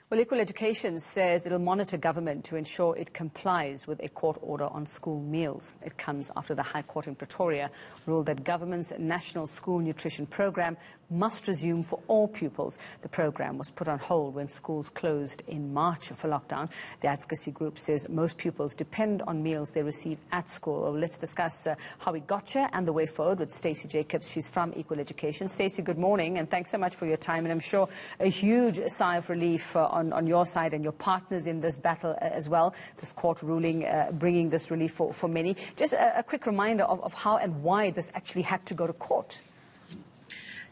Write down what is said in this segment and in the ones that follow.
Well, Equal Education says it'll monitor government to ensure it complies with a court order on school meals. It comes after the High Court in Pretoria ruled that government's National School Nutrition Programme must resume for all pupils. The programme was put on hold when schools closed in March for lockdown. The advocacy group says most pupils depend on meals they receive at school. Well, let's discuss how we got here and the way forward with Stacey Jacobs. She's from Equal Education. Stacey, good morning, and thanks so much for your time. And I'm sure a huge sigh of relief on your side and your partners in this battle as well. This court ruling bringing this relief for many. Just a quick reminder of how and why this actually had to go to court.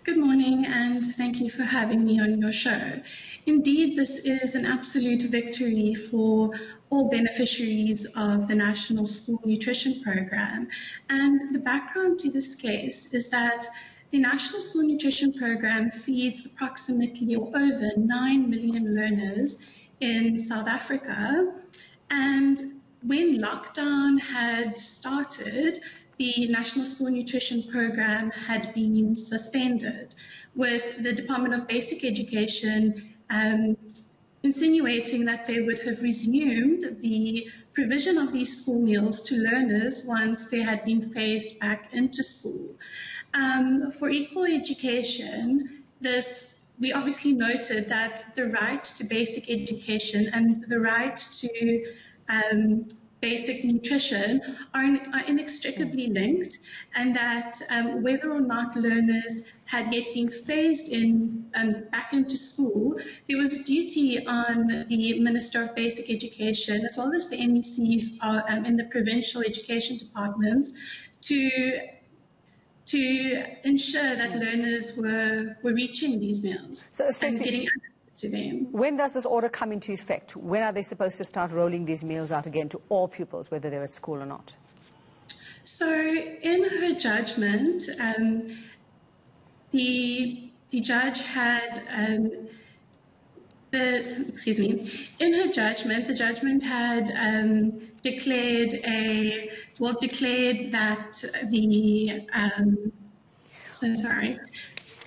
Good morning, and thank you for having me on your show. Indeed, this is an absolute victory for all beneficiaries of the National School Nutrition Programme. And the background to this case is that the National School Nutrition Programme feeds approximately or over 9 million learners in South Africa. And when lockdown had started, the National School Nutrition Programme had been suspended, with the Department of Basic Education insinuating that they would have resumed the provision of these school meals to learners once they had been phased back into school. For Equal Education, we obviously noted that the right to basic education and the right to basic nutrition are inextricably linked, and that whether or not learners had yet been phased in back into school, there was a duty on the Minister of Basic Education, as well as the MECs in the provincial education departments, to ensure that learners were reaching these meals and getting access to them. When does this order come into effect? When are they supposed to start rolling these meals out again to all pupils, whether they're at school or not? So in her judgment, the judge had in her judgment, the judgment had declared that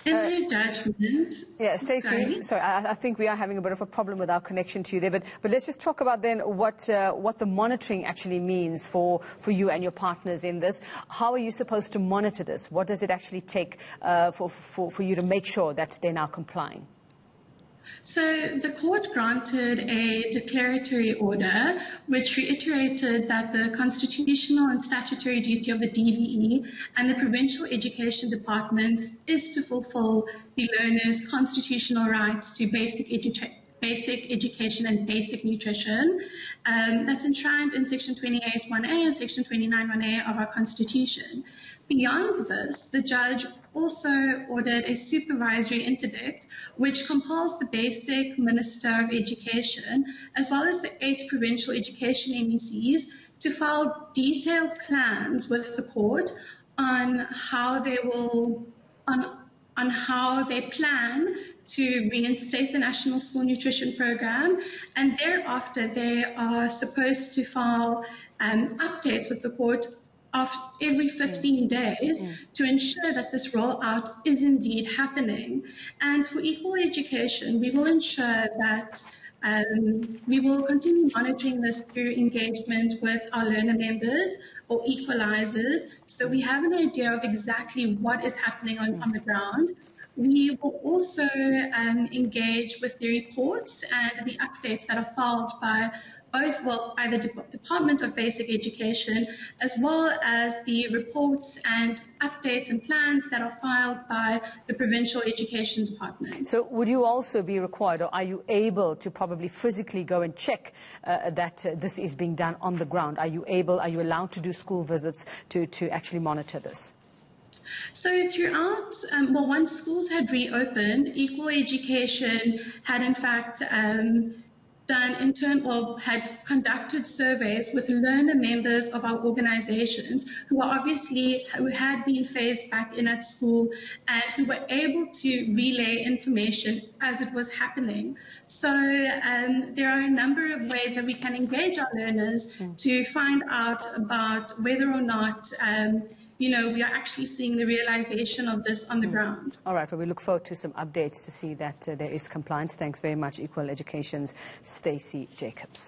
in her judgment. Yeah, Stacey, sorry, I think we are having a bit of a problem with our connection to you there, but let's just talk about then what the monitoring actually means for you and your partners in this. How are you supposed to monitor this? What does it actually take for you to make sure that they're now complying? So the court granted a declaratory order which reiterated that the constitutional and statutory duty of the DBE and the provincial education departments is to fulfill the learners' constitutional rights to basic education and basic nutrition. That's enshrined in Section 28(1)(a) and Section 29(1)(a) of our Constitution. Beyond this, the judge also ordered a supervisory interdict which compels the Basic Minister of Education, as well as the 8 provincial education MECs, to file detailed plans with the court on how they plan to reinstate the National School Nutrition Programme, and thereafter they are supposed to file updates with the court every 15 days to ensure that this rollout is indeed happening. And for Equal Education, we will ensure that we will continue monitoring this through engagement with our learner members or equalizers, so we have an idea of exactly what is happening on the ground. We will also engage with the reports and the updates that are filed by by the Department of Basic Education, as well as the reports and updates and plans that are filed by the provincial education department. So would you also be required, or are you able to probably physically go and check that this is being done on the ground? Are you allowed to do school visits to actually monitor this? So throughout, once schools had reopened, Equal Education had in fact had conducted surveys with learner members of our organizations who had been phased back in at school and who were able to relay information as it was happening. So there are a number of ways that we can engage our learners to find out about whether or not we are actually seeing the realization of this on the ground. All right, well, we look forward to some updates to see that there is compliance. Thanks very much, Equal Education's Stacey Jacobs.